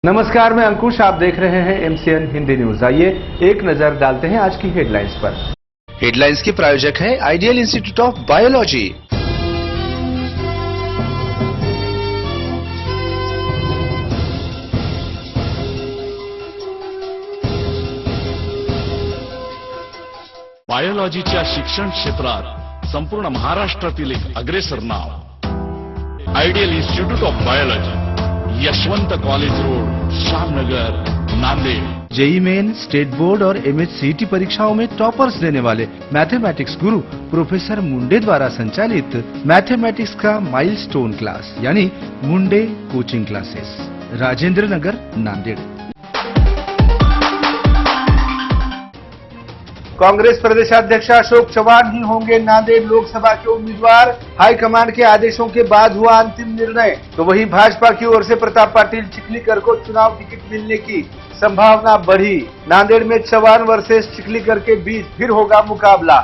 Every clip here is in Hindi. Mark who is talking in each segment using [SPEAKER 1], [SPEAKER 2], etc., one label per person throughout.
[SPEAKER 1] नमस्कार, मैं अंकुश। आप देख रहे हैं एमसीएन हिंदी न्यूज। आइए एक नजर डालते हैं आज की हेडलाइंस पर।
[SPEAKER 2] हेडलाइंस के प्रायोजक हैं आइडियल इंस्टीट्यूट ऑफ बायोलॉजी।
[SPEAKER 3] बायोलॉजीच्या शिक्षण क्षेत्रात संपूर्ण महाराष्ट्रातील एक अग्रेसर नाव Ideal Institute of Biology, Yashwant college road, Shyamnagar, Nanded.
[SPEAKER 1] JEE main, state board और एमएचसीईटी परीक्षाओं में टॉपर्स देने वाले मैथमेटिक्स गुरु प्रोफेसर मुंडे द्वारा संचालित मैथमेटिक्स का माइलस्टोन क्लास यानी मुंडे कोचिंग क्लासेस, राजेंद्र नगर, नांदेड़। कांग्रेस प्रदेशाध्यक्ष अशोक चव्हाण ही होंगे नांदेड़ लोकसभा के उम्मीदवार। हाईकमान के आदेशों के बाद हुआ अंतिम निर्णय। तो वहीं भाजपा की ओर से प्रताप पाटिल चिखलीकर को चुनाव टिकट मिलने की संभावना बढ़ी। नांदेड़ में चव्हाण वर्सेस चिखलीकर के बीच फिर होगा मुकाबला।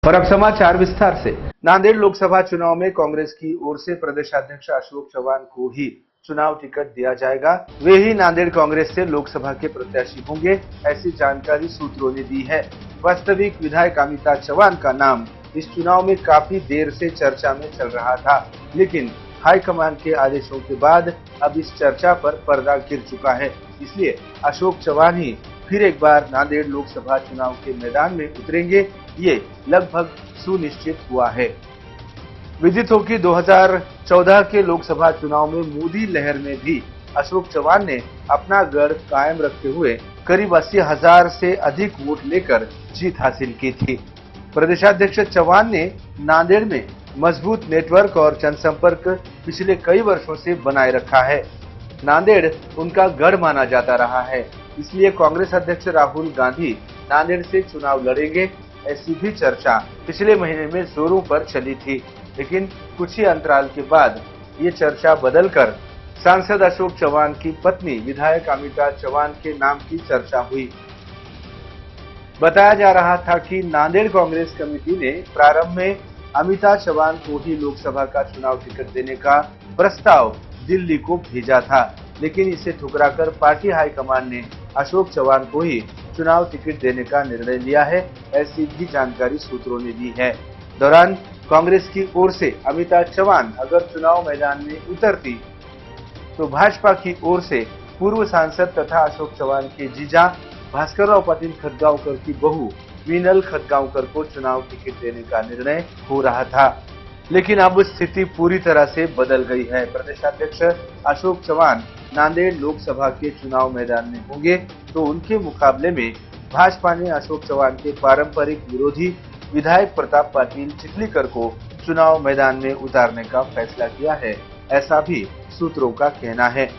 [SPEAKER 1] और अब समाचार विस्तार से। नांदेड़ लोकसभा चुनाव में कांग्रेस की ओर से प्रदेशाध्यक्ष अशोक चव्हाण को ही चुनाव टिकट दिया जाएगा। वे ही नांदेड़ कांग्रेस से लोकसभा के प्रत्याशी होंगे, ऐसी जानकारी सूत्रों ने दी है। वास्तविक विधायक अमिता चव्हाण का नाम इस चुनाव में काफी देर से चर्चा में चल रहा था, लेकिन हाईकमान के आदेशों के बाद अब इस चर्चा पर पर्दा गिर चुका है। इसलिए अशोक चव्हाण ही फिर एक बार नांदेड़ लोकसभा चुनाव के मैदान में उतरेंगे, ये लगभग सुनिश्चित हुआ है। विदित हो कि 2014 के लोकसभा चुनाव में मोदी लहर में भी अशोक चव्हाण ने अपना गढ़ कायम रखते हुए करीब 80,000 से अधिक वोट लेकर जीत हासिल की थी। प्रदेशाध्यक्ष चव्हाण ने नांदेड़ में मजबूत नेटवर्क और जनसंपर्क पिछले कई वर्षों से बनाए रखा है। नांदेड़ उनका गढ़ माना जाता रहा है, इसलिए कांग्रेस अध्यक्ष राहुल गांधी नांदेड़ से चुनाव लड़ेंगे, ऐसी भी चर्चा पिछले महीने में जोरों पर चली थी। लेकिन कुछ ही अंतराल के बाद ये चर्चा बदलकर सांसद अशोक चव्हाण की पत्नी विधायक अमिता चव्हाण के नाम की चर्चा हुई। बताया जा रहा था कि नांदेड़ कांग्रेस कमेटी ने प्रारंभ में अमिता चव्हाण को ही लोकसभा का चुनाव टिकट देने का प्रस्ताव दिल्ली को भेजा था, लेकिन इसे ठुकराकर पार्टी हाईकमान ने अशोक चव्हाण को ही चुनाव टिकट देने का निर्णय लिया है, ऐसी भी जानकारी सूत्रों ने दी है। दौरान कांग्रेस की ओर से अमिता चव्हाण अगर चुनाव मैदान में उतरती तो भाजपा की ओर से पूर्व सांसद तथा अशोक चव्हाण के जीजा भास्करराव पाटिल खतगांवकर की बहू मीनल खतगांवकर को चुनाव टिकट देने का निर्णय हो रहा था, लेकिन अब स्थिति पूरी तरह से बदल गई है। प्रदेशाध्यक्ष अशोक चव्हाण नांदेड़ लोकसभा के चुनाव मैदान में होंगे, तो उनके मुकाबले में भाजपा ने अशोक चव्हाण के पारंपरिक विरोधी विधायक प्रताप पाटिल चिखलीकर को चुनाव मैदान में उतारने का फैसला किया है, ऐसा भी सूत्रों का कहना है।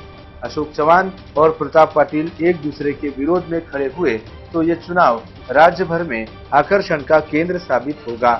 [SPEAKER 1] अशोक चव्हाण और प्रताप पाटिल एक दूसरे के विरोध में खड़े हुए तो ये चुनाव राज्य भर में आकर्षण का केंद्र साबित होगा।